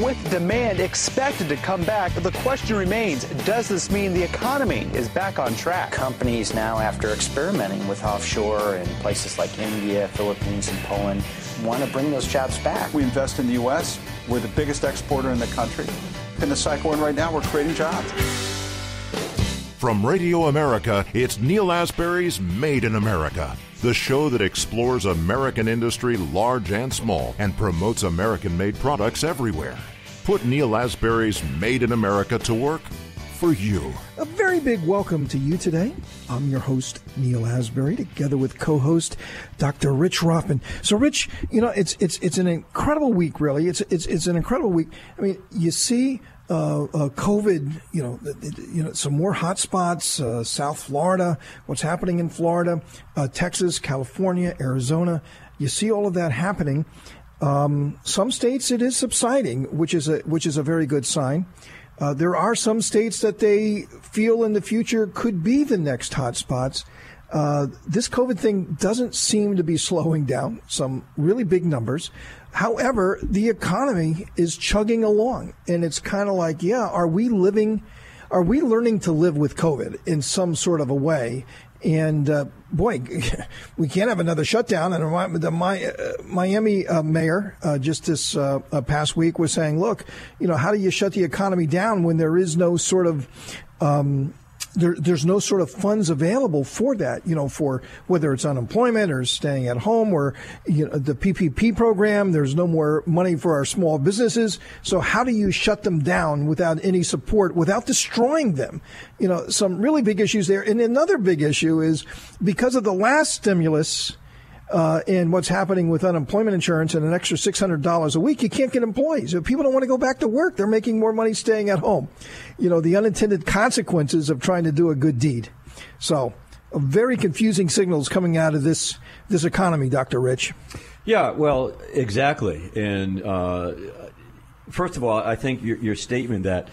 with demand expected to come back, the question remains, does this mean the economy is back on track? Companies now, after experimenting with offshore in places like India, Philippines, and Poland, want to bring those jobs back. We invest in the U.S. We're the biggest exporter in the country. In the cycle we're in right now, we're creating jobs. From Radio America, it's Neil Asbury's Made in America, the show that explores American industry, large and small, and promotes American-made products everywhere. Put Neil Asbury's Made in America to work for you. A very big welcome to you today. I'm your host, Neil Asbury, together with co-host Dr. Rich Rothman. So, Rich, you know, it's an incredible week, really. It's an incredible week. I mean, you see COVID, some more hot spots, South Florida, what's happening in Florida, Texas, California, Arizona. You see all of that happening. Some states it is subsiding, which is a very good sign. There are some states that they feel in the future could be the next hot spots. This COVID thing doesn't seem to be slowing down, some really big numbers. However, the economy is chugging along, and it's kind of like, are we learning to live with COVID in some sort of a way? And boy, we can't have another shutdown. And the Miami mayor just this past week was saying, look, how do you shut the economy down when there is no sort of there's no sort of funds available for that, for whether it's unemployment or staying at home or the PPP program. There's no more money for our small businesses. So how do you shut them down without any support, without destroying them? Some really big issues there. And another big issue is because of the last stimulus and what's happening with unemployment insurance and an extra $600 a week, you can't get employees. If people don't want to go back to work, they're making more money staying at home. The unintended consequences of trying to do a good deed. So very confusing signals coming out of this economy, Dr. Rich. Yeah, well, exactly. And first of all, I think your statement that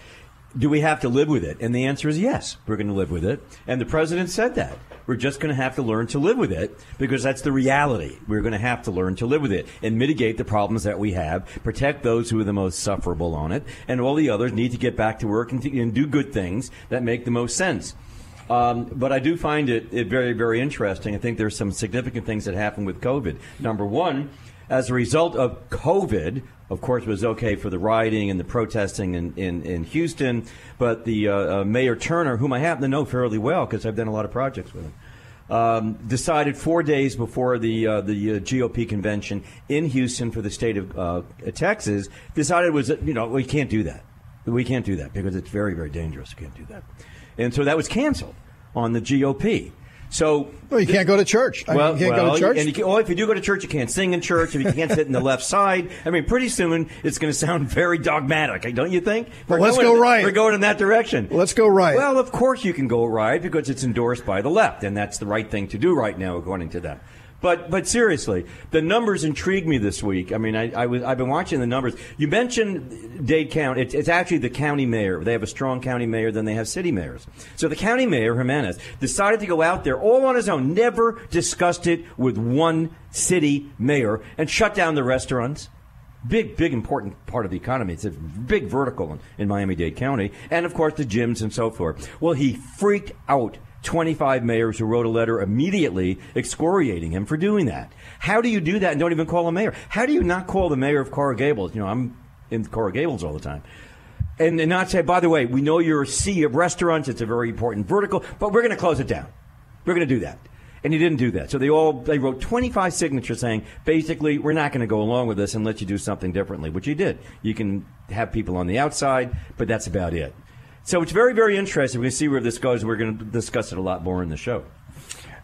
do we have to live with it? And the answer is yes, we're going to live with it. And the president said that. We're just going to have to learn to live with it because that's the reality. We're going to have to learn to live with it and mitigate the problems that we have, protect those who are the most sufferable on it, and all the others need to get back to work and do good things that make the most sense. But I do find it very, very interesting. I think there's some significant things that happen with COVID. Number one, as a result of COVID, of course, it was okay for the rioting and the protesting in Houston, but the Mayor Turner, whom I happen to know fairly well because I've done a lot of projects with him, decided 4 days before the GOP convention in Houston for the state of Texas, decided we can't do that. We can't do that because it's very, very dangerous. We can't do that. And so that was canceled on the GOP. So you can't go to church. You can't go to church. And if you do go to church, you can't sing in church. If you can't sit in the left side, pretty soon it's going to sound very dogmatic, don't you think? Let's go right. We're going in that direction. Let's go right. Well, of course you can go right because it's endorsed by the left, and that's the right thing to do right now, according to them. But seriously, the numbers intrigue me this week. I've been watching the numbers. You mentioned Dade County. It's actually the county mayor. They have a strong county mayor, then they have city mayors. So the county mayor, Jimenez, decided to go out there all on his own, never discussed it with one city mayor, and shut down the restaurants. Big, important part of the economy. It's a big vertical in Miami-Dade County. And, of course, the gyms and so forth. Well, he freaked out 25 mayors who wrote a letter immediately excoriating him for doing that. How do you do that and don't even call a mayor? How do you not call the mayor of Coral Gables? I'm in Coral Gables all the time. And not say, by the way, we know you're a sea of restaurants. It's a very important vertical, but we're going to close it down. We're going to do that. And he didn't do that. So they wrote 25 signatures saying, basically, we're not going to go along with this and let you do something differently, which he did. You can have people on the outside, but that's about it. So it's very, very interesting. We're going to see where this goes. We're going to discuss it a lot more in the show.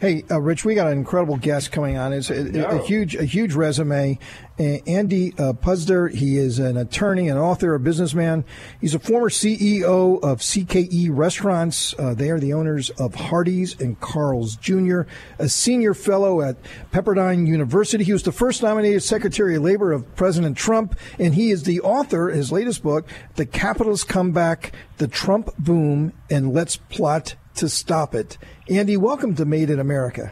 Hey, Rich, we got an incredible guest coming on. It's a huge resume. Andy Puzder, he is an attorney, an author, a businessman. He's a former CEO of CKE Restaurants. They are the owners of Hardee's and Carl's Jr., a senior fellow at Pepperdine University. He was the first nominated Secretary of Labor of President Trump, and he is the author, his latest book, The Capitalist Comeback, The Trump Boom, and Let's Plot to Stop It. Andy, welcome to Made in America.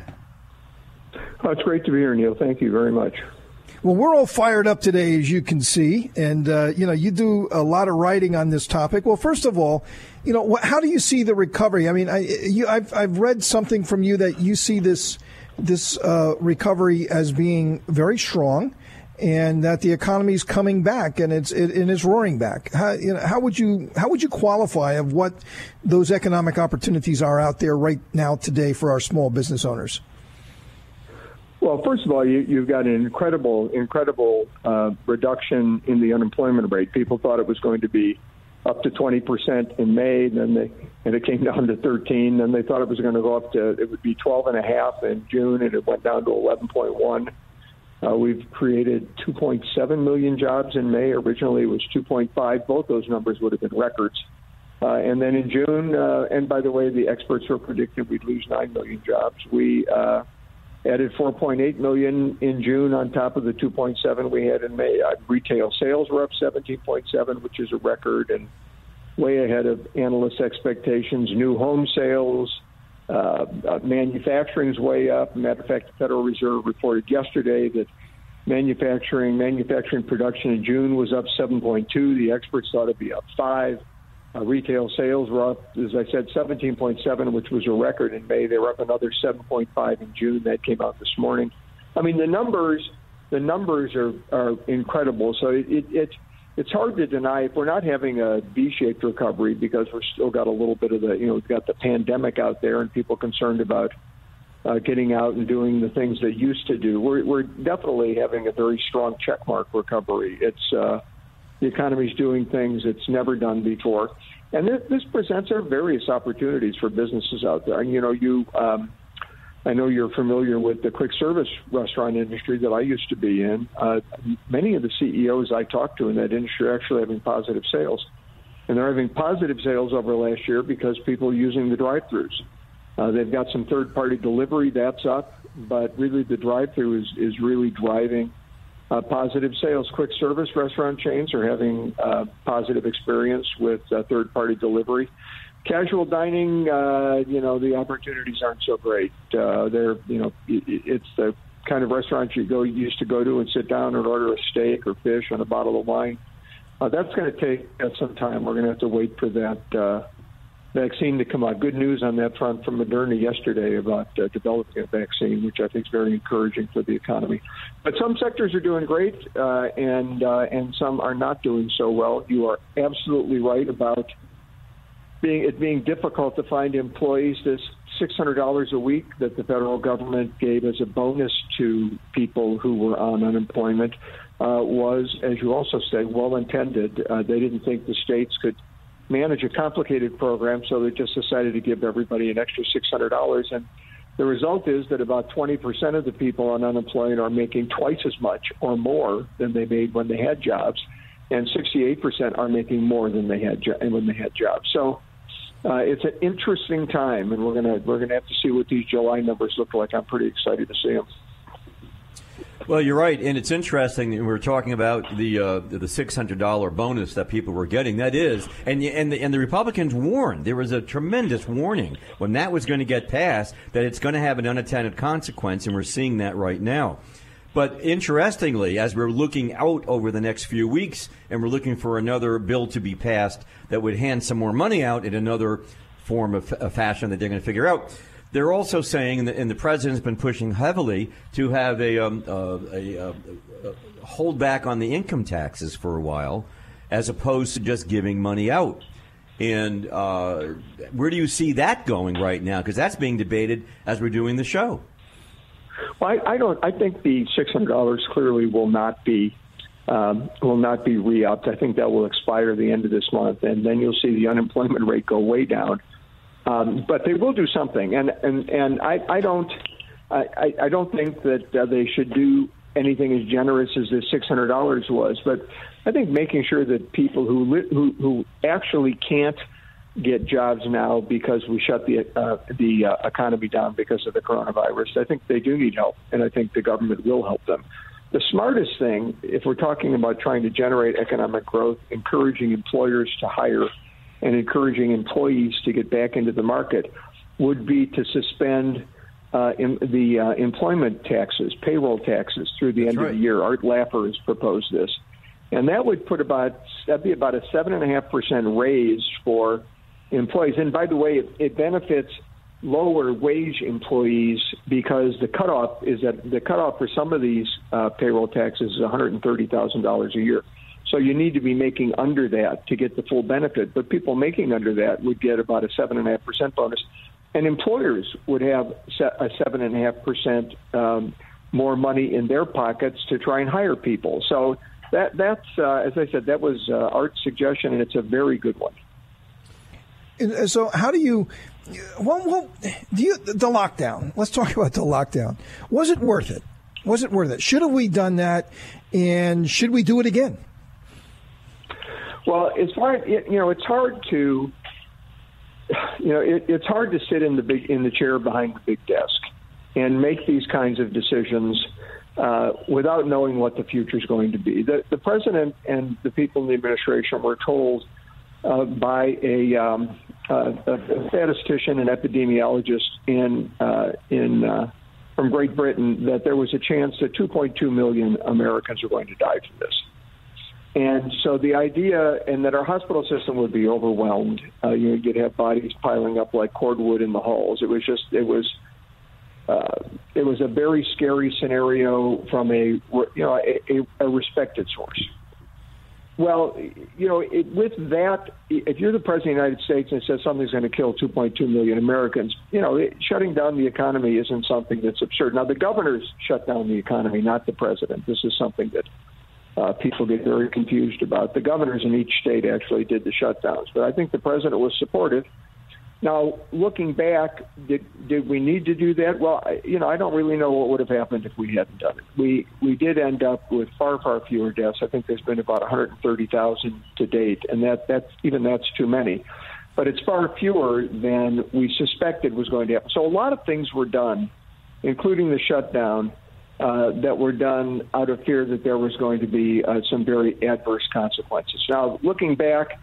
Oh, it's great to be here, Neil. Thank you very much. Well, we're all fired up today, as you can see, and you do a lot of writing on this topic. Well, first of all, how do you see the recovery? I mean, I've read something from you that you see this recovery as being very strong, and that the economy is coming back and it's roaring back. How would you qualify of what those economic opportunities are out there right now today for our small business owners? Well, first of all, you've got an incredible reduction in the unemployment rate. People thought it was going to be up to 20% in May, and it came down to 13. Then they thought it was going to go up to, it would be 12.5 in June, and it went down to 11.1. We've created 2.7 million jobs in May. Originally, it was 2.5. Both those numbers would have been records. And then in June, and by the way, the experts were predicting we'd lose 9 million jobs. We added 4.8 million in June on top of the 2.7 we had in May. Retail sales were up 17.7, which is a record and way ahead of analysts' expectations. New home sales, manufacturing's way up. Matter of fact, the Federal Reserve reported yesterday that manufacturing production in June was up 7.2. The experts thought it'd be up 5. Retail sales were up, as I said, 17.7, which was a record in May. They were up another 7.5 in June. That came out this morning. I mean, the numbers are incredible. So it's hard to deny if we're not having a V-shaped recovery because we're still got a little bit of we've got the pandemic out there and people concerned about getting out and doing the things they used to do. We're definitely having a very strong checkmark recovery. It's the economy's doing things it's never done before. And this presents our various opportunities for businesses out there. And, I know you're familiar with the quick service restaurant industry that I used to be in. Many of the CEOs I talked to in that industry are actually having positive sales. And they're having positive sales over last year because people are using the drive-thrus. They've got some third-party delivery, that's up, but really the drive-thru is really driving positive sales. Quick service restaurant chains are having positive experience with third-party delivery. Casual dining, the opportunities aren't so great. It's the kind of restaurant you used to go to and sit down and order a steak or fish and a bottle of wine. That's going to take some time. We're going to have to wait for that vaccine to come out. Good news on that front from Moderna yesterday about developing a vaccine, which I think is very encouraging for the economy. But some sectors are doing great, and some are not doing so well. You are absolutely right about it being difficult to find employees. This $600 a week that the federal government gave as a bonus to people who were on unemployment was, as you also say, well-intended. They didn't think the states could manage a complicated program, so they just decided to give everybody an extra $600. And the result is that about 20% of the people on unemployment are making twice as much or more than they made when they had jobs, and 68% are making more than they had when they had jobs. So it's an interesting time, and we're gonna have to see what these July numbers look like. I'm pretty excited to see them. Well, you're right, and it's interesting. We were talking about the $600 bonus that people were getting. That is, and the Republicans warned. There was a tremendous warning when that was going to get passed that it's going to have an unintended consequence, and we're seeing that right now. But interestingly, as we're looking out over the next few weeks, and we're looking for another bill to be passed that would hand some more money out in another form of fashion that they're going to figure out. They're also saying, and the president's been pushing heavily to have a hold back on the income taxes for a while, as opposed to just giving money out. And where do you see that going right now? Because that's being debated as we're doing the show. Well, I think the $600 clearly will not be re-upped. I think that will expire at the end of this month, and then you'll see the unemployment rate go way down. But they will do something, and I don't think that they should do anything as generous as this $600 was. But I think making sure that people who actually can't get jobs now because we shut the economy down because of the coronavirus, I think they do need help, and I think the government will help them. The smartest thing, if we're talking about trying to generate economic growth, encouraging employers to hire and encouraging employees to get back into the market, would be to suspend employment taxes, payroll taxes through the end of the year. Art Laffer has proposed this. And that would that'd be about a 7.5% raise for employees. And by the way, it benefits lower wage employees because the cutoff for some of these payroll taxes is $130,000 a year. So you need to be making under that to get the full benefit. But people making under that would get about a 7.5% bonus. And employers would have a 7.5% more money in their pockets to try and hire people. So that's as I said, that was Art's suggestion, and it's a very good one. And so how do you? Well, the lockdown. Let's talk about the lockdown. Was it worth it? Was it worth it? Should have we done that? And should we do it again? Well, it's hard. It's hard to. It's hard to sit in the chair behind the big desk and make these kinds of decisions without knowing what the future is going to be. The president and the people in the administration were told by a statistician and epidemiologist from Great Britain that there was a chance that 2.2 million Americans are going to die from this. And so the idea, and that our hospital system would be overwhelmed. You'd have bodies piling up like cordwood in the halls. It was a very scary scenario from a respected source. Well, with that, if you're the president of the United States and it says something's going to kill 2.2 million Americans, shutting down the economy isn't something that's absurd. Now, the governors shut down the economy, not the president. This is something that people get very confused about. The governors in each state actually did the shutdowns, but I think the president was supportive. Now, looking back, did we need to do that? Well, I don't really know what would have happened if we hadn't done it. We did end up with far, far fewer deaths. I think there's been about 130,000 to date, and that's too many. But it's far fewer than we suspected was going to happen. So a lot of things were done, including the shutdown, that were done out of fear that there was going to be some very adverse consequences. Now, looking back,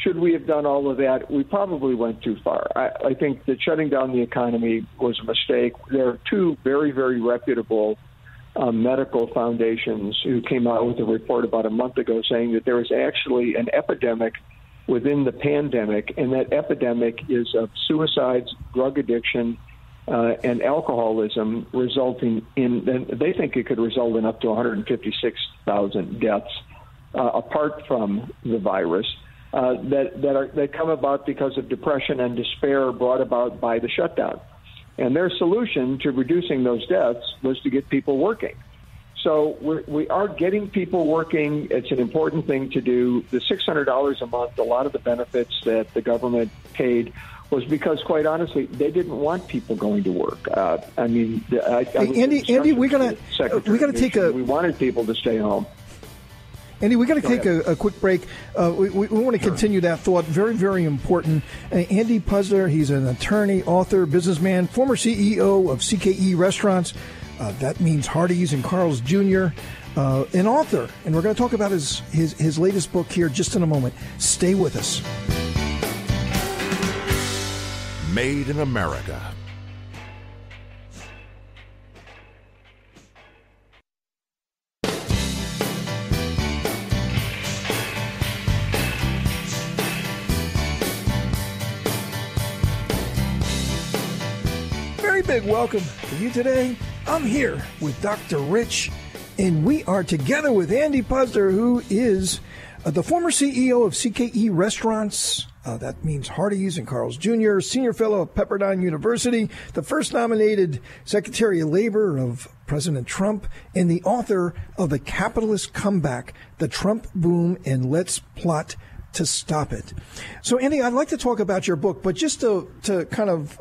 should we have done all of that? We probably went too far. I think that shutting down the economy was a mistake. There are two very, very reputable medical foundations who came out with a report about a month ago saying that there was actually an epidemic within the pandemic, and that epidemic is of suicides, drug addiction, and alcoholism, resulting in, and they think it could result in up to 156,000 deaths apart from the virus. That come about because of depression and despair brought about by the shutdown. And their solution to reducing those deaths was to get people working. So we are getting people working. It's an important thing to do. The $600 a month, a lot of the benefits that the government paid was because, quite honestly, they didn't want people going to work. Andy, we wanted people to stay home. Andy, we got to take a quick break. We want to continue that thought. Very, very important. Andy Puzder, he's an attorney, author, businessman, former CEO of CKE Restaurants. That means Hardee's and Carl's Jr., an author. And we're going to talk about his latest book here just in a moment. Stay with us. Made in America. Big welcome to you today. I'm here with Dr. Rich, and we are together with Andy Puzder, who is the former CEO of CKE Restaurants. That means Hardee's and Carl's Jr., senior fellow at Pepperdine University, the first nominated Secretary of Labor of President Trump, and the author of The Capitalist Comeback, The Trump Boom, and Let's Plot to Stop It. So, Andy, I'd like to talk about your book, but just to kind of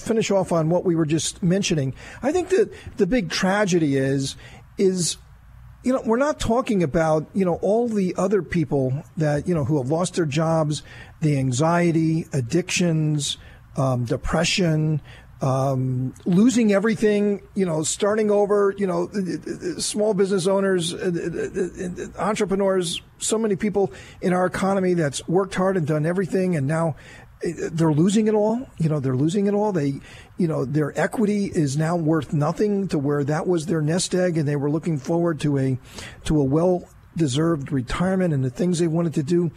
finish off on what we were just mentioning, I think that the big tragedy is we're not talking about all the other people that who have lost their jobs, the anxiety, addictions, depression, losing everything, starting over, small business owners, entrepreneurs, so many people in our economy that's worked hard and done everything, and now they're losing it all. They're losing it all. Their equity is now worth nothing to where that was their nest egg, and they were looking forward to a well-deserved retirement and the things they wanted to do.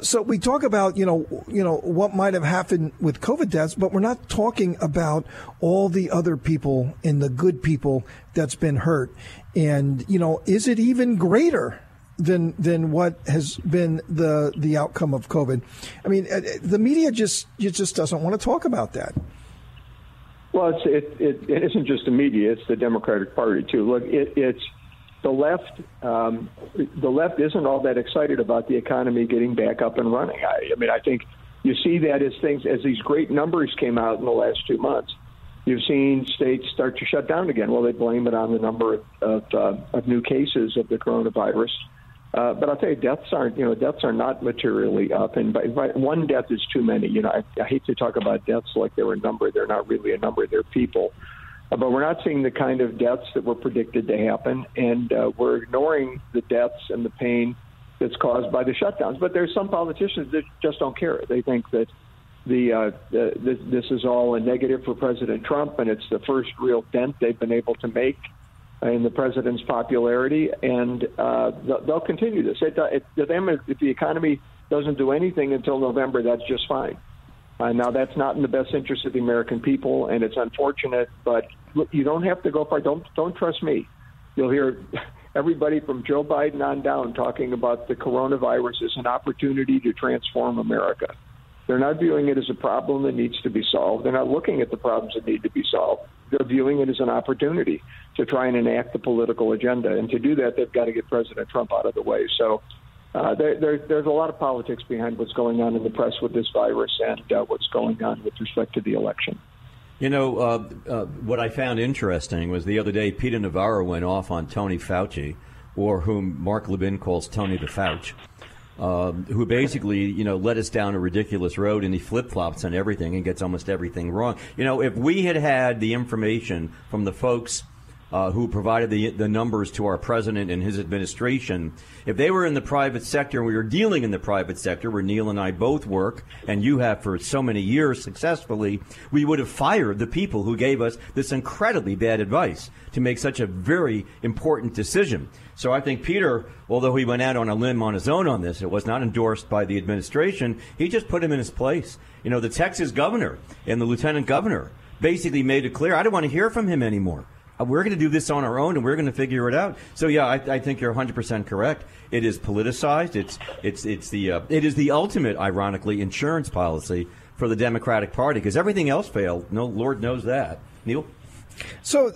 So we talk about, what might have happened with COVID deaths, but we're not talking about all the other people and the good people that's been hurt. And, is it even greater than what has been the outcome of COVID? I mean, the media just doesn't want to talk about that. Well, it isn't just the media; it's the Democratic Party too. Look, it's the left. The left isn't all that excited about the economy getting back up and running. I think you see that as these great numbers came out in the last 2 months. You've seen states start to shut down again. Well, they blame it on the number of new cases of the coronavirus. But I'll tell you, deaths are not materially up, and by one death is too many. I hate to talk about deaths like they're a number. They're not really a number. They're people. But we're not seeing the kind of deaths that were predicted to happen, and we're ignoring the deaths and the pain that's caused by the shutdowns. But there's some politicians that just don't care. They think that this is all a negative for President Trump, and it's the first real dent they've been able to make in the president's popularity, and they'll continue this. If the economy doesn't do anything until November, that's just fine. Now, that's not in the best interest of the American people, and it's unfortunate, but look, you don't have to go far. Don't trust me. You'll hear everybody from Joe Biden on down talking about the coronavirus as an opportunity to transform America. They're not viewing it as a problem that needs to be solved. They're not looking at the problems that need to be solved. They're viewing it as an opportunity to try and enact the political agenda. And to do that, they've got to get President Trump out of the way. So there's a lot of politics behind what's going on in the press with this virus and what's going on with respect to the election. What I found interesting was the other day, Peter Navarro went off on Tony Fauci, or whom Mark Levin calls Tony the Fauci. Who basically, led us down a ridiculous road, and he flip-flops on everything and gets almost everything wrong. If we had had the information from the folks who provided the numbers to our president and his administration, if they were in the private sector and we were dealing in the private sector, where Neil and I both work, and you have for so many years successfully, we would have fired the people who gave us this incredibly bad advice to make such a very important decision. So I think Peter, although he went out on a limb on his own on this, it was not endorsed by the administration, he just put him in his place. The Texas governor and the lieutenant governor basically made it clear, I don't want to hear from him anymore. We're going to do this on our own, and we're going to figure it out. So, yeah, I think you're 100% correct. It is politicized. It is the ultimate, ironically, insurance policy for the Democratic Party, because everything else failed. No, Lord knows that. Neil? So,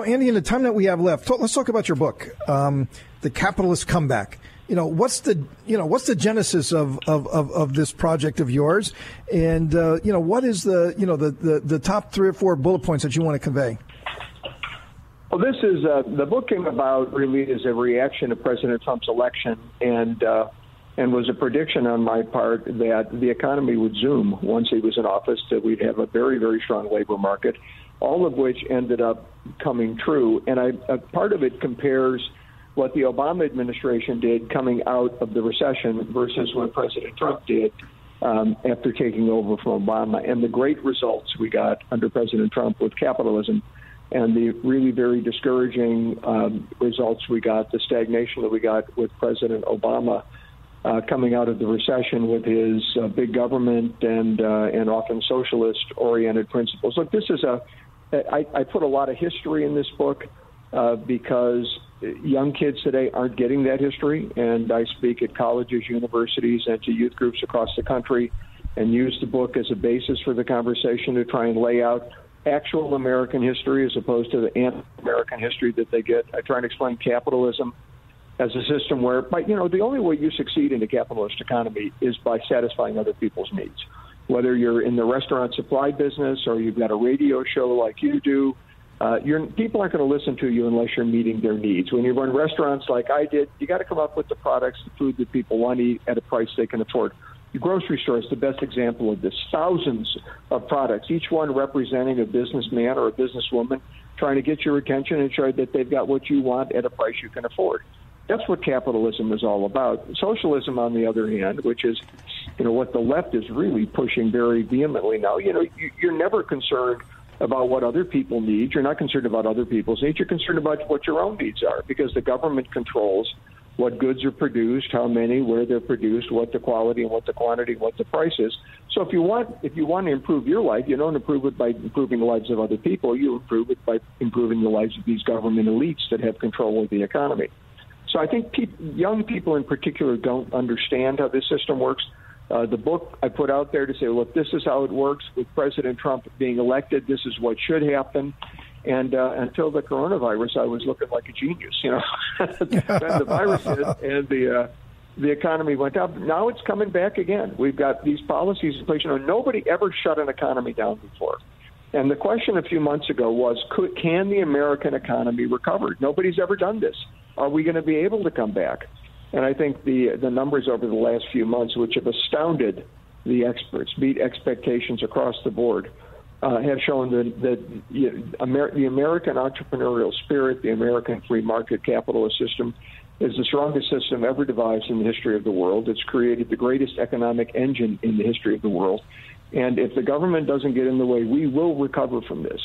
Andy, in the time that we have left, let's talk about your book, The Capitalist Comeback. What's the genesis of this project of yours, and what is the top 3 or 4 bullet points that you want to convey? Well, this is the book came about really as a reaction to President Trump's election, and was a prediction on my part that the economy would zoom once he was in office, that we'd have a very, very strong labor market, all of which ended up coming true. And a part of it compares what the Obama administration did coming out of the recession versus what President Trump did after taking over from Obama, and the great results we got under President Trump with capitalism, and the really very discouraging results we got, the stagnation that we got with President Obama coming out of the recession with his big government and often socialist-oriented principles. Look, this is I put a lot of history in this book because young kids today aren't getting that history, and I speak at colleges, universities, and to youth groups across the country, and use the book as a basis for the conversation to try and lay out actual American history as opposed to the anti-American history that they get. I try and explain capitalism as a system where, the only way you succeed in a capitalist economy is by satisfying other people's needs. Whether you're in the restaurant supply business or you've got a radio show like you do, people aren't going to listen to you unless you're meeting their needs. When you run restaurants like I did, you got to come up with the products, the food that people want to eat at a price they can afford. The grocery store is the best example of this. Thousands of products, each one representing a businessman or a businesswoman, trying to get your attention and show that they've got what you want at a price you can afford. That's what capitalism is all about. Socialism, on the other hand, which is, what the left is really pushing very vehemently now. You're never concerned about what other people need. You're not concerned about other people's needs. You're concerned about what your own needs are, because the government controls what goods are produced, how many, where they're produced, what the quality and what the quantity, what the price is. So if you want to improve your life, you don't improve it by improving the lives of other people. You improve it by improving the lives of these government elites that have control of the economy. So I think young people in particular don't understand how this system works. The book I put out there to say, look, this is how it works. With President Trump being elected, this is what should happen. And until the coronavirus, I was looking like a genius, Then the virus hit and the economy went up. Now it's coming back again. We've got these policies in place. Nobody ever shut an economy down before. And the question a few months ago was, can the American economy recover? Nobody's ever done this. Are we going to be able to come back? And I think the numbers over the last few months, which have astounded the experts, beat expectations across the board, have shown that the American entrepreneurial spirit, the American free market capitalist system, is the strongest system ever devised in the history of the world. It's created the greatest economic engine in the history of the world. And if the government doesn't get in the way, we will recover from this.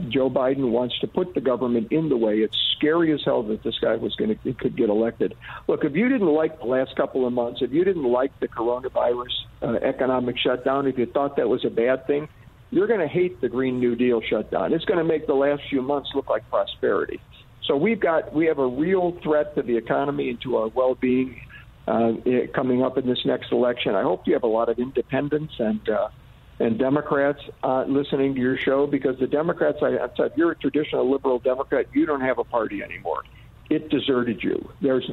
Joe Biden wants to put the government in the way. It's scary as hell that this guy could get elected. Look, if you didn't like the last couple of months, if you didn't like the coronavirus economic shutdown, if you thought that was a bad thing, you're going to hate the Green New Deal shutdown. It's going to make the last few months look like prosperity. So we have a real threat to the economy and to our well-being coming up in this next election. I hope you have a lot of independents and Democrats listening to your show, because the Democrats, if you're a traditional liberal Democrat, you don't have a party anymore. It deserted you.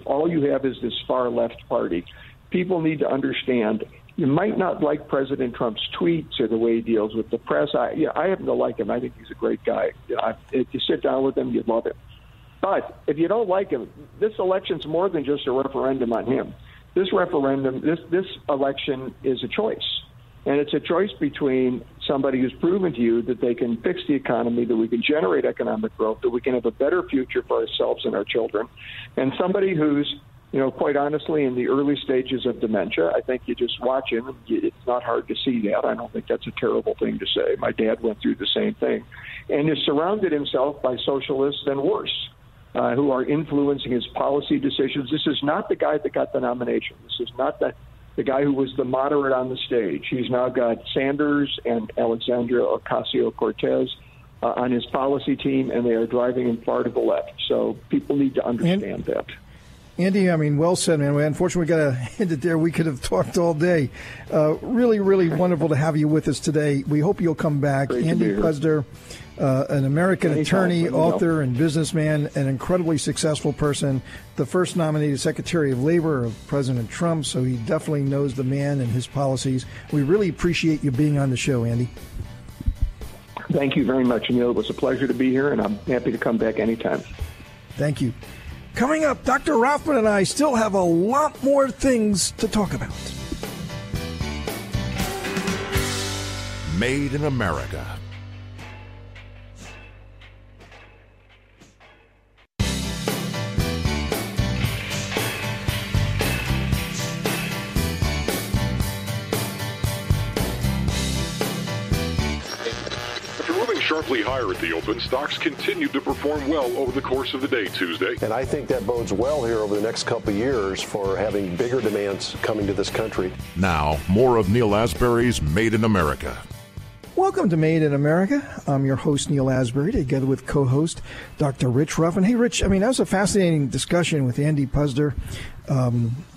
All you have is this far left party. People need to understand. You might not like President Trump's tweets or the way he deals with the press. I happen to like him. I think he's a great guy. If you sit down with him, you'd love him. But if you don't like him, this election's more than just a referendum on him. This election is a choice. And it's a choice between somebody who's proven to you that they can fix the economy, that we can generate economic growth, that we can have a better future for ourselves and our children, and somebody who's, quite honestly, in the early stages of dementia. I think you just watch him, and it's not hard to see that. I don't think that's a terrible thing to say. My dad went through the same thing. And has surrounded himself by socialists and worse, who are influencing his policy decisions. This is not the guy that got the nomination. This is not the guy who was the moderate on the stage. He's now got Sanders and Alexandria Ocasio-Cortez on his policy team, and they are driving him far to the left. So people need to understand that. Andy, well said, man. Unfortunately, we got to end it there. We could have talked all day. Really, really wonderful to have you with us today. We hope you'll come back. Great Andy Puzder, an American attorney, author, and businessman, an incredibly successful person, the first nominated Secretary of Labor of President Trump, so he definitely knows the man and his policies. We really appreciate you being on the show, Andy. Thank you very much, Neil. It was a pleasure to be here, and I'm happy to come back anytime. Thank you. Coming up, Dr. Rothman and I still have a lot more things to talk about. Made in America. Sharply higher at the open, stocks continued to perform well over the course of the day Tuesday. And I think that bodes well here over the next couple of years for having bigger demands coming to this country. Now, more of Neil Asbury's Made in America. Welcome to Made in America. I'm your host, Neil Asbury, together with co-host Dr. Rich Ruffin. Hey, Rich, that was a fascinating discussion with Andy Puzder,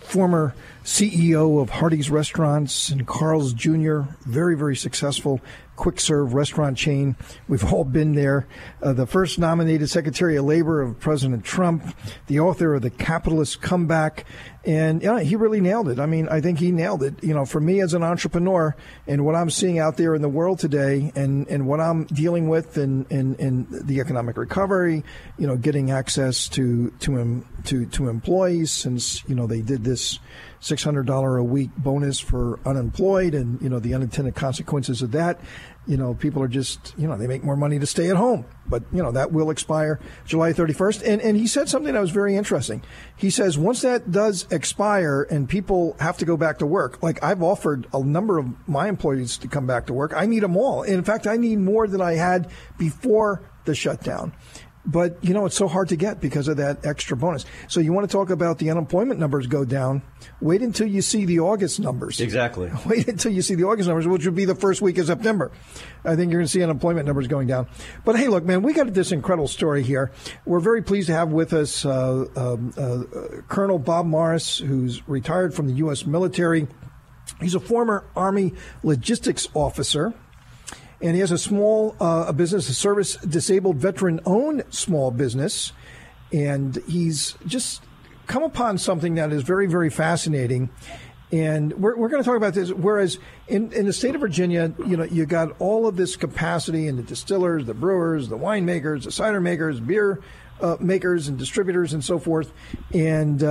former CEO of Hardee's Restaurants and Carl's Jr., very, very successful quick-serve restaurant chain. We've all been there. The first nominated Secretary of Labor of President Trump, the author of The Capitalist Comeback, and he really nailed it. I think he nailed it. For me as an entrepreneur and what I'm seeing out there in the world today and what I'm dealing with in the economic recovery, getting access to to employees since, they did this $600 a week bonus for unemployed and, the unintended consequences of that. People are just, they make more money to stay at home. But, that will expire July 31st. And he said something that was very interesting. He says once that does expire and people have to go back to work, like I've offered a number of my employees to come back to work. I need them all. In fact, I need more than I had before the shutdown. But, it's so hard to get because of that extra bonus. So you want to talk about the unemployment numbers go down. Wait until you see the August numbers. Exactly. Wait until you see the August numbers, which would be the first week of September. I think you're going to see unemployment numbers going down. But, hey, look, man, we got this incredible story here. We're very pleased to have with us Colonel Bob Morris, who's retired from the U.S. military. He's a former Army logistics officer. And he has a small business, a service-disabled veteran-owned small business. And he's just come upon something that is very, very fascinating. And we're going to talk about this. Whereas in the state of Virginia, you got all of this capacity in the distillers, the brewers, the winemakers, the cider makers, beer makers and distributors and so forth. And,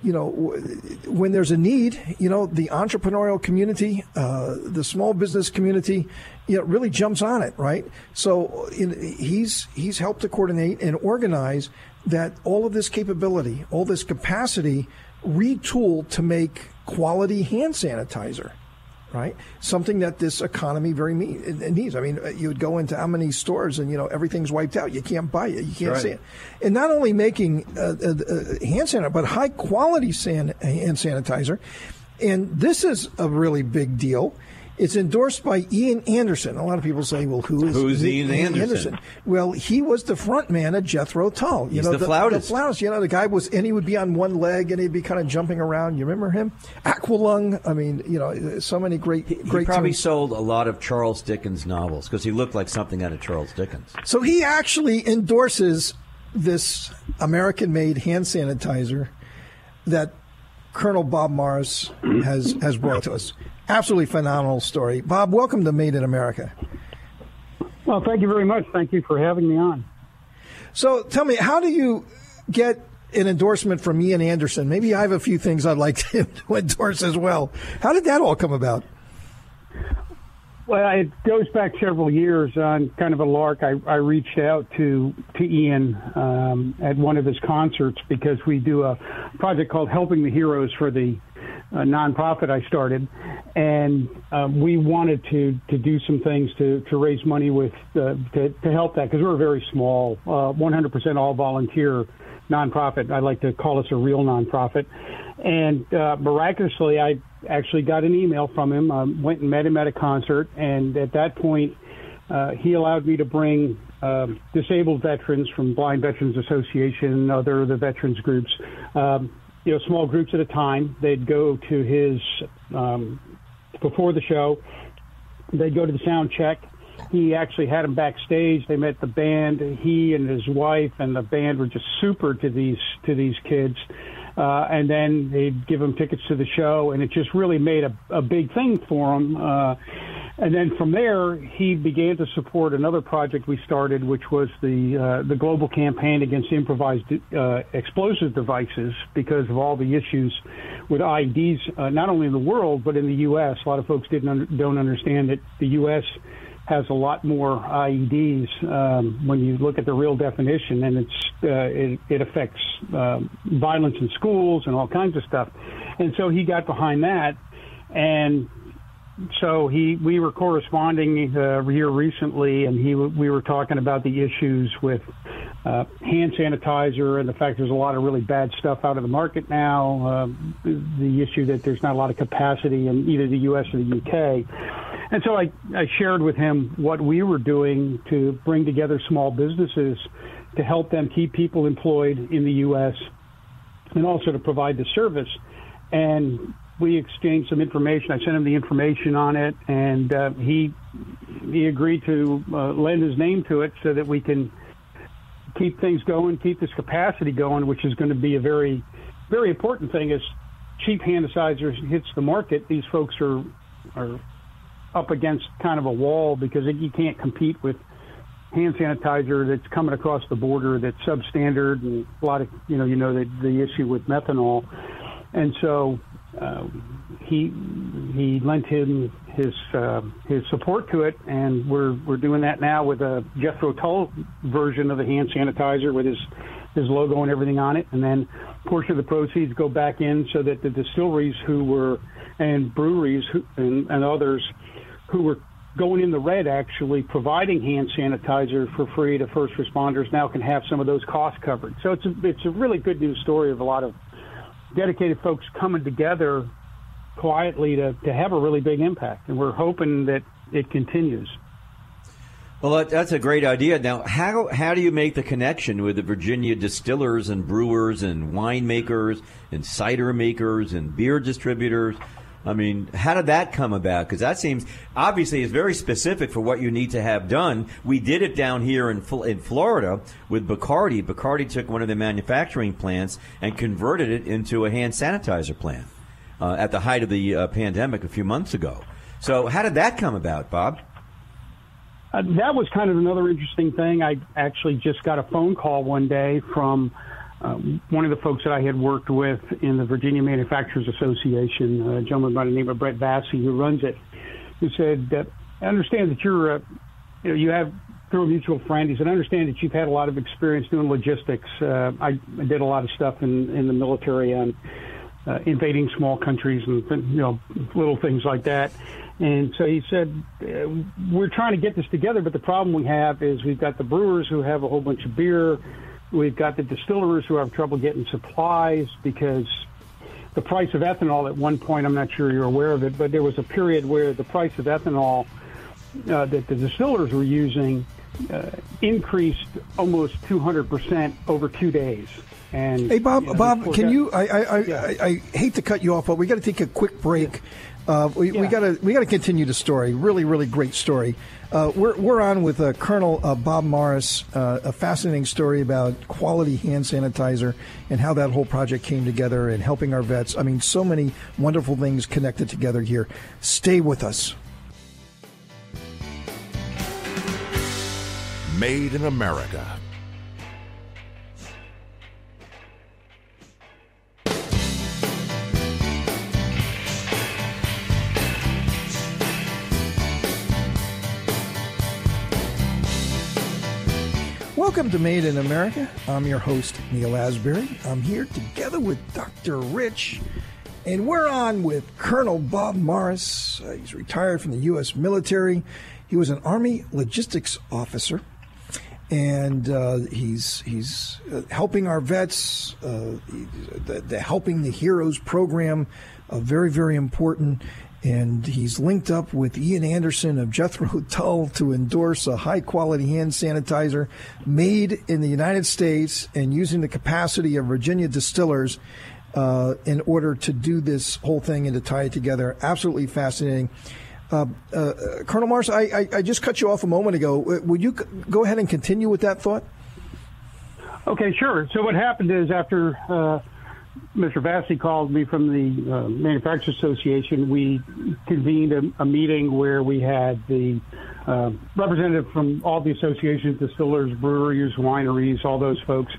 when there's a need, the entrepreneurial community, the small business community, really jumps on it, right? So he's helped to coordinate and organize that all of this capability, all this capacity, retooled to make quality hand sanitizer, right? Something that this economy very needs. I mean, you would go into how many stores and, everything's wiped out. You can't buy it. You can't see it. And not only making hand sanitizer, but high quality hand sanitizer. And this is a really big deal. It's endorsed by Ian Anderson. A lot of people say, well, who's Ian Anderson? Well, he was the front man of Jethro Tull. He's the flautist. The flautist. The guy and he would be on one leg and he'd be kind of jumping around. You remember him? Aqualung. I mean, so many great He probably tunes. sold a lot of Charles Dickens novels because he looked like something out of Charles Dickens. So he actually endorses this American-made hand sanitizer that Colonel Bob Morris has brought to us. Absolutely phenomenal story. Bob, welcome to Made in America. Well, thank you very much. Thank you for having me on. So tell me, how do you get an endorsement from Ian Anderson? Maybe I have a few things I'd like to endorse as well. How did that all come about? Well, it goes back several years on kind of a lark. I reached out to Ian at one of his concerts because we do a project called Helping the Heroes for the nonprofit I started, and we wanted to do some things to raise money with to help that because we're a very small, 100% all volunteer nonprofit. I like to call us a real nonprofit. And miraculously, I actually got an email from him. Went and met him at a concert, and at that point, he allowed me to bring disabled veterans from Blind Veterans Association and other the veterans groups. Small groups at a time. They'd go to his, before the show, they'd go to the sound check. He actually had them backstage. They met the band. He and his wife and the band were just super to these kids. And then they'd give them tickets to the show, and it just really made a big thing for him. And then from there, he began to support another project we started, which was the global campaign against improvised explosive devices because of all the issues with IEDs, not only in the world, but in the U.S. A lot of folks don't understand that the U.S. has a lot more IEDs when you look at the real definition, and it affects violence in schools and all kinds of stuff. And so he got behind that, and so we were corresponding here recently, and we were talking about the issues with hand sanitizer and the fact there's a lot of really bad stuff out of the market now, the issue that there's not a lot of capacity in either the U.S. or the U.K. And so I shared with him what we were doing to bring together small businesses to help them keep people employed in the U.S. and also to provide the service. And we exchanged some information. I sent him the information on it, and he agreed to lend his name to it so that we can keep things going, keep this capacity going, which is going to be a very, very important thing as cheap hand sanitizer hits the market. These folks are up against kind of a wall because you can't compete with hand sanitizer that's coming across the border that's substandard, and a lot of the issue with methanol, and so he lent him his support to it, and we're doing that now with a Jethro Tull version of the hand sanitizer with his logo and everything on it, and then a portion of the proceeds go back in so that the distilleries and breweries and others who were going in the red, actually providing hand sanitizer for free to first responders, now can have some of those costs covered. So it's a really good news story of a lot of dedicated folks coming together quietly to have a really big impact, and we're hoping that it continues. Well, that's a great idea. Now, how do you make the connection with the Virginia distillers and brewers and winemakers and cider makers and beer distributors? I mean, how did that come about? Because that seems, obviously, is very specific for what you need to have done. We did it down here in Florida with Bacardi. Bacardi took one of the manufacturing plants and converted it into a hand sanitizer plant at the height of the pandemic a few months ago. So how did that come about, Bob? That was kind of another interesting thing. I actually just got a phone call one day from one of the folks that I had worked with in the Virginia Manufacturers Association, a gentleman by the name of Brett Bassey, who runs it, who said, I understand that you have, through a mutual friend, he said, I understand that you've had a lot of experience doing logistics. I did a lot of stuff in the military on invading small countries and little things like that. And so he said, we're trying to get this together, but the problem we have is we've got the brewers who have a whole bunch of beer. We've got the distillers who have trouble getting supplies because the price of ethanol at one point, I'm not sure you're aware of it, but there was a period where the price of ethanol that the distillers were using increased almost 200% over 2 days. And, hey, Bob, can you? I hate to cut you off, but we got to take a quick break. We got to continue the story. Really, really great story. We're on with Colonel Bob Morris, a fascinating story about quality hand sanitizer and how that whole project came together and helping our vets. I mean, so many wonderful things connected together here. Stay with us. Made in America. Welcome to Made in America. I'm your host, Neil Asbury. I'm here together with Dr. Rich, and we're on with Colonel Bob Morris. He's retired from the U.S. military. He was an Army logistics officer, and he's helping our vets, the Helping the Heroes program, very, very important. And he's linked up with Ian Anderson of Jethro Tull to endorse a high-quality hand sanitizer made in the United States and using the capacity of Virginia distillers in order to do this whole thing and to tie it together. Absolutely fascinating. Colonel Morris, I just cut you off a moment ago. Would you go ahead and continue with that thought? Okay, sure. So what happened is after Mr. Vassy called me from the Manufacturers Association, we convened a meeting where we had the representative from all the associations, distillers, breweries, wineries, all those folks.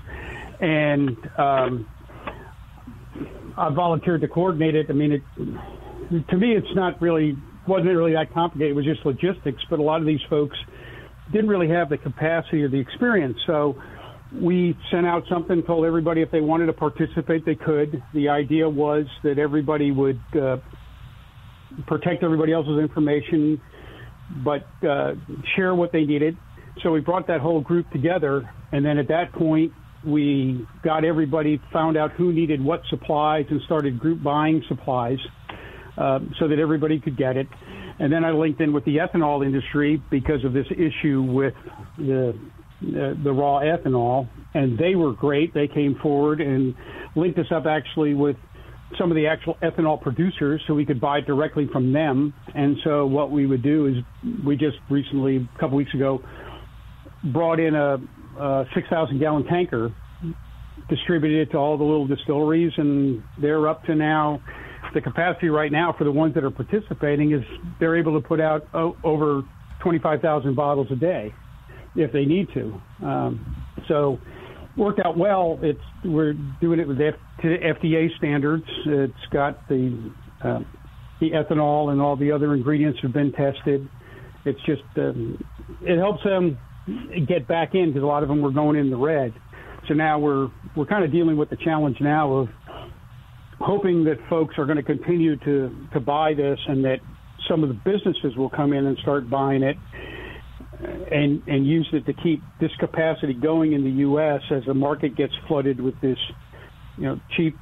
And I volunteered to coordinate it. I mean, to me, wasn't really that complicated. It was just logistics, but a lot of these folks didn't really have the capacity or the experience. So we sent out something, told everybody if they wanted to participate, they could. The idea was that everybody would protect everybody else's information, but share what they needed. So we brought that whole group together, and then at that point, we got everybody, found out who needed what supplies, and started group buying supplies so that everybody could get it. And then I linked in with the ethanol industry because of this issue with the raw ethanol, and they were great. They came forward and linked us up actually with some of the actual ethanol producers so we could buy directly from them. And so what we would do is we just recently, a couple weeks ago, brought in a 6,000-gallon tanker, distributed it to all the little distilleries, and they're up to now, the capacity right now for the ones that are participating is they're able to put out over 25,000 bottles a day. if they need to. So worked out well. We're doing it with to FDA standards. It's got the ethanol and all the other ingredients have been tested. It's just it helps them get back in because a lot of them were going in the red. So now we're kind of dealing with the challenge now of hoping that folks are going to continue to buy this and that some of the businesses will come in and start buying it and use it to keep this capacity going in the U.S. as the market gets flooded with this, cheap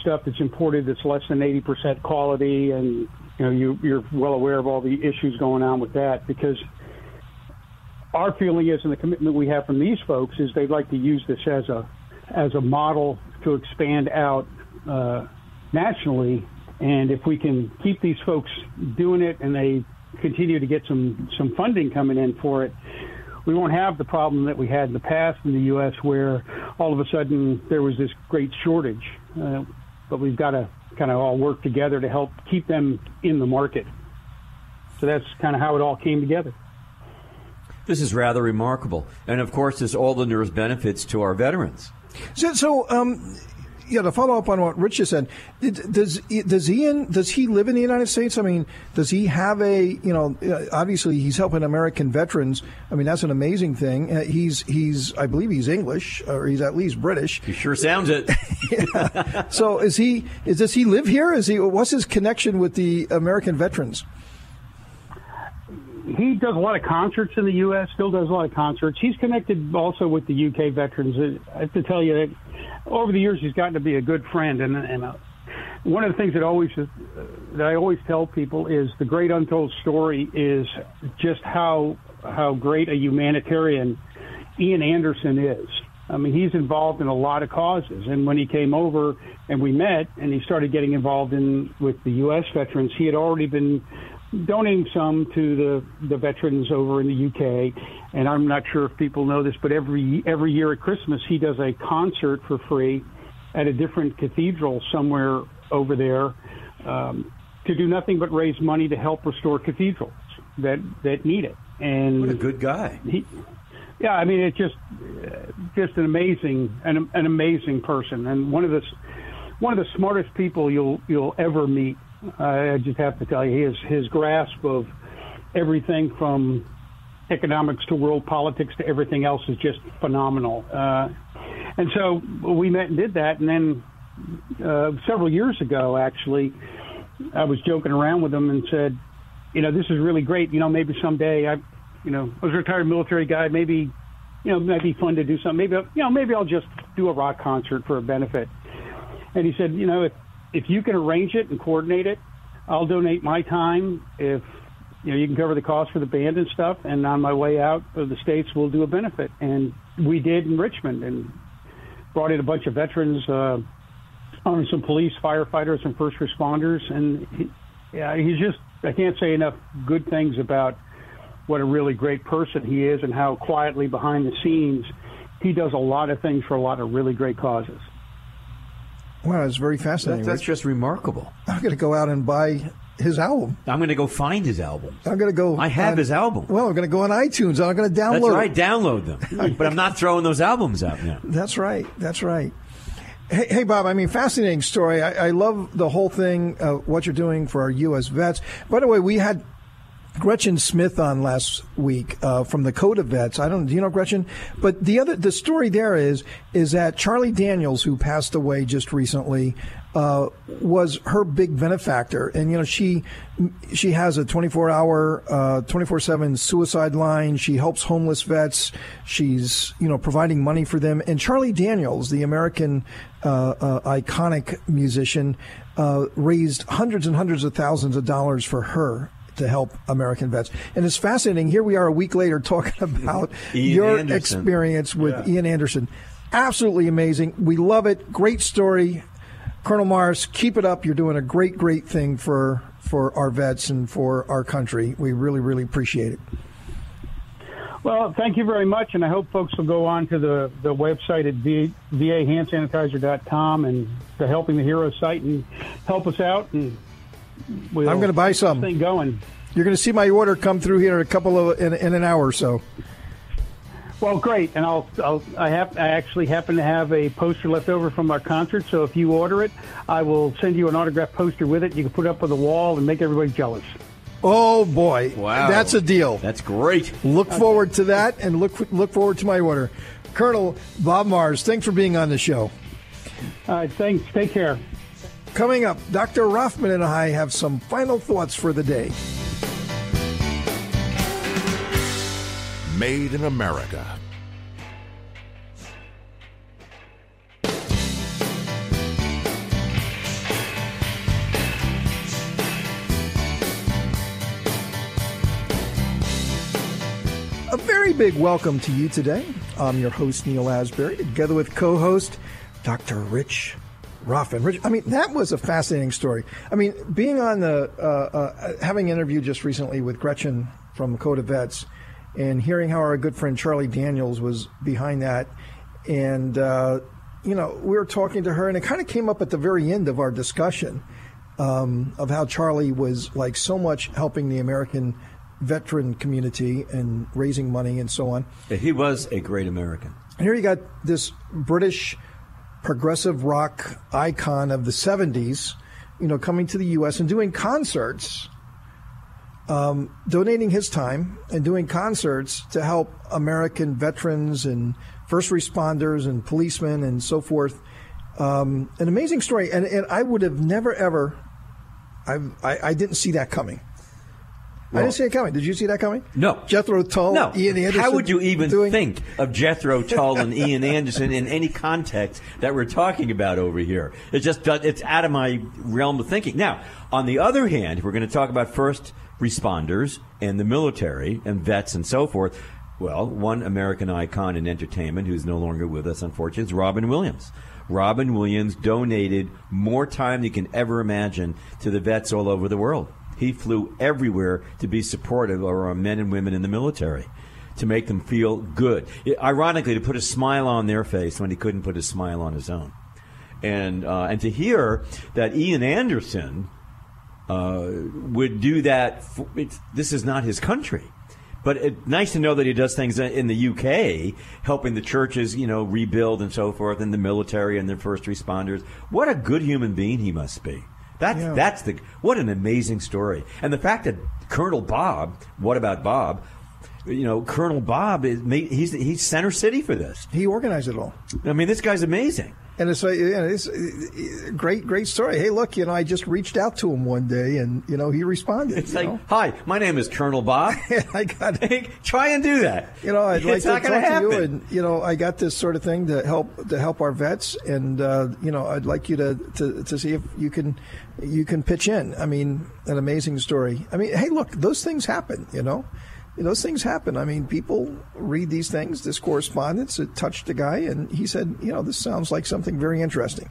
stuff that's imported that's less than 80% quality. And, you're well aware of all the issues going on with that, because our feeling is, and the commitment we have from these folks, is they'd like to use this as a model to expand out nationally. And if we can keep these folks doing it and they continue to get some funding coming in for it, we won't have the problem that we had in the past in the U.S. where all of a sudden there was this great shortage. But we've got to kind of all work together to help keep them in the market. So that's kind of how it all came together. This is rather remarkable. And, of course, there's all the numerous benefits to our veterans. So to follow up on what Rich just said, does he live in the United States? I mean, does he have obviously he's helping American veterans. I mean, that's an amazing thing. I believe he's English, or he's at least British. He sure sounds it. Yeah. So does he live here? What's his connection with the American veterans? He does a lot of concerts in the U.S., still does a lot of concerts. He's connected also with the U.K. veterans. I have to tell you that over the years he's gotten to be a good friend. And one of the things that I always tell people is the great untold story is just how great a humanitarian Ian Anderson is. I mean, he's involved in a lot of causes. And when he came over and we met and he started getting involved with the U.S. veterans, he had already been donating some to the veterans over in the UK. And I'm not sure if people know this, but every year at Christmas, he does a concert for free at a different cathedral somewhere over there to do nothing but raise money to help restore cathedrals that need it. And what a good guy. I mean, it's just an amazing person, and one of the smartest people you'll ever meet. I just have to tell you, his grasp of everything from economics to world politics to everything else is just phenomenal. And so we met and did that. And then several years ago, actually, I was joking around with him and said, this is really great. Maybe someday I was a retired military guy. Maybe, it might be fun to do something. Maybe I'll just do a rock concert for a benefit. And he said, if you can arrange it and coordinate it, I'll donate my time. If you can cover the cost for the band and stuff, and on my way out of the States, we'll do a benefit. And we did in Richmond and brought in a bunch of veterans, some police, firefighters, and first responders. And he's just, I can't say enough good things about what a really great person he is and how quietly behind the scenes he does a lot of things for a lot of really great causes. Wow, it's very fascinating. That's just remarkable. I'm going to go out and buy his album. I'm going to go find his album. I'm going to go. I have his album. Well, I'm going to go on iTunes. I'm going to download. That's right, download them. But I'm not throwing those albums out now. That's right. Hey, Bob, I mean, fascinating story. I love the whole thing, what you're doing for our U.S. vets. By the way, we had Gretchen Smith on last week from the Code of Vets. Do you know Gretchen? But the story there is that Charlie Daniels, who passed away just recently, was her big benefactor. And, she has a 24-hour, 24/7 suicide line. She helps homeless vets. She's, providing money for them. And Charlie Daniels, the American iconic musician, raised hundreds and hundreds of thousands of dollars for her to help American vets. And it's fascinating. Here we are a week later talking about your experience with Ian Anderson. Absolutely amazing. We love it. Great story. Colonel Morris, keep it up. You're doing a great, great thing for our vets and for our country. We really, really appreciate it. Well, thank you very much, and I hope folks will go on to the website at vahandsanitizer.com and the Helping the Heroes site and help us out. And I'm going to buy some. Thing going. You're going to see my order come through here in an hour or so. Well, great, and I actually happen to have a poster left over from our concert. So if you order it, I will send you an autographed poster with it. You can put it up on the wall and make everybody jealous. Oh boy! Wow, that's a deal. That's great. Look forward to that, and look forward to my order. Colonel Bob Mars, thanks for being on the show. All right, thanks. Take care. Coming up, Dr. Rothman and I have some final thoughts for the day. Made in America. A very big welcome to you today. I'm your host, Neil Asbury, together with co-host Dr. Rich Rothman. Rich, I mean, that was a fascinating story. I mean, being on having an interview just recently with Gretchen from Code of Vets, and hearing how our good friend Charlie Daniels was behind that. And, we were talking to her, and it kind of came up at the very end of our discussion of how Charlie was like so much helping the American veteran community and raising money and so on. He was a great American. And here you got this British progressive rock icon of the 70s, coming to the U.S. and doing concerts, donating his time and doing concerts to help American veterans and first responders and policemen and so forth. An amazing story. And I would have never, ever, I didn't see that coming. I didn't see it coming. Did you see that coming? No. Jethro Tull, no. Ian Anderson. How would you even think of Jethro Tull and Ian Anderson in any context that we're talking about over here? It's out of my realm of thinking. Now, on the other hand, if we're going to talk about first responders and the military and vets and so forth, well, one American icon in entertainment who's no longer with us, unfortunately, is Robin Williams. Robin Williams donated more time than you can ever imagine to the vets all over the world. He flew everywhere to be supportive of our men and women in the military, to make them feel good. Ironically, to put a smile on their face when he couldn't put a smile on his own. And to hear that Ian Anderson would do that, this is not his country. But it's nice to know that he does things in the UK, helping the churches, rebuild and so forth, and the military and the first responders. What a good human being he must be. What an amazing story. And the fact that Colonel Bob, what about Bob? Colonel Bob he's center city for this. He organized it all. I mean, this guy's amazing. And it's a great story. Hey, look, I just reached out to him one day, and he responded. It's like, hi, my name is Colonel Bob. I got try and do that. I'd like to talk to you, and I got this sort of thing to help our vets, and I'd like you to see if you can pitch in. I mean, an amazing story. I mean, hey, look, those things happen. Those things happen. I mean, people read these things, this correspondence. It touched a guy, and he said, this sounds like something very interesting.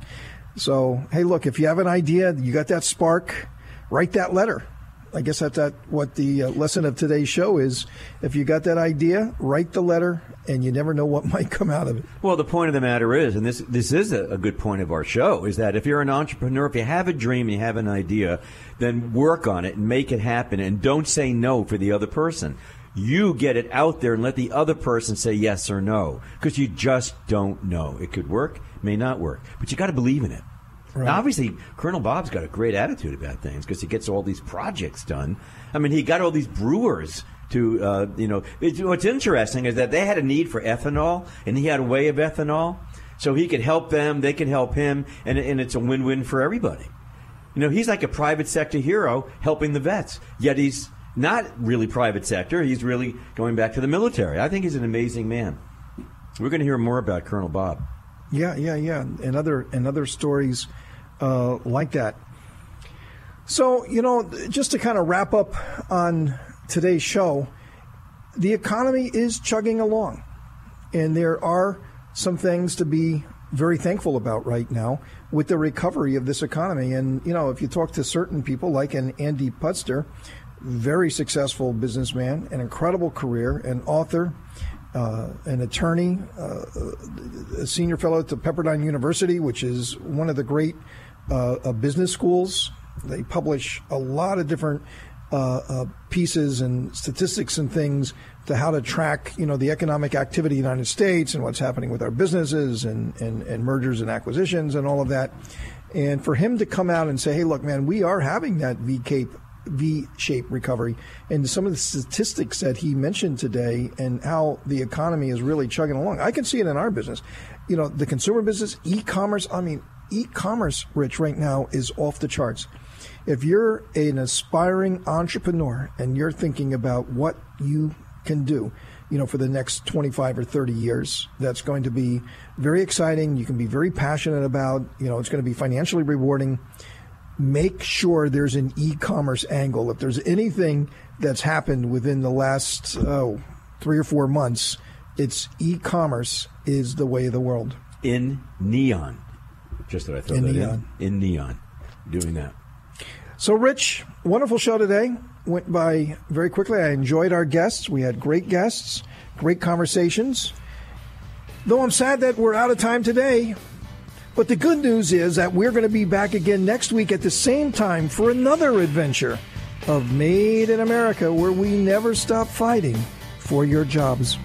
So, hey, look, if you have an idea, you got that spark, write that letter. I guess that's what the lesson of today's show is. If you got that idea, write the letter, and you never know what might come out of it. Well, the point of the matter is, and this is a good point of our show, is that if you're an entrepreneur, if you have a dream, you have an idea, then work on it and make it happen, and don't say no for the other person. You get it out there and let the other person say yes or no, because you just don't know. It could work, may not work, but you got to believe in it. Right. Now, obviously, Colonel Bob's got a great attitude about things because he gets all these projects done. I mean, he got all these brewers to, what's interesting is that they had a need for ethanol, and he had a way of ethanol, so he could help them, they could help him, and it's a win-win for everybody. He's like a private sector hero helping the vets, yet he's not really private sector. He's really going back to the military. I think he's an amazing man. We're going to hear more about Colonel Bob. Yeah, and other stories like that. So, just to kind of wrap up on today's show, the economy is chugging along, and there are some things to be very thankful about right now with the recovery of this economy. And, if you talk to certain people like an Andy Puzder, very successful businessman, an incredible career, an author, an attorney, a senior fellow at the Pepperdine University, which is one of the great business schools. They publish a lot of different pieces and statistics and things to how to track, the economic activity in the United States and what's happening with our businesses and mergers and acquisitions and all of that. And for him to come out and say, hey, look, man, we are having that V-shaped recovery. And some of the statistics that he mentioned today and how the economy is really chugging along, I can see it in our business. The consumer business, e-commerce, e-commerce, Rich, right now is off the charts. If you're an aspiring entrepreneur and you're thinking about what you can do, for the next 25 or 30 years, that's going to be very exciting. You can be very passionate about, it's going to be financially rewarding. Make sure there's an e-commerce angle. If there's anything that's happened within the last 3 or 4 months, it's e-commerce is the way of the world. In neon. Just that I throw that in. In neon. Doing that. So, Rich, wonderful show today. Went by very quickly. I enjoyed our guests. We had great guests, great conversations. Though I'm sad that we're out of time today. But the good news is that we're going to be back again next week at the same time for another adventure of Made in America, where we never stop fighting for your jobs.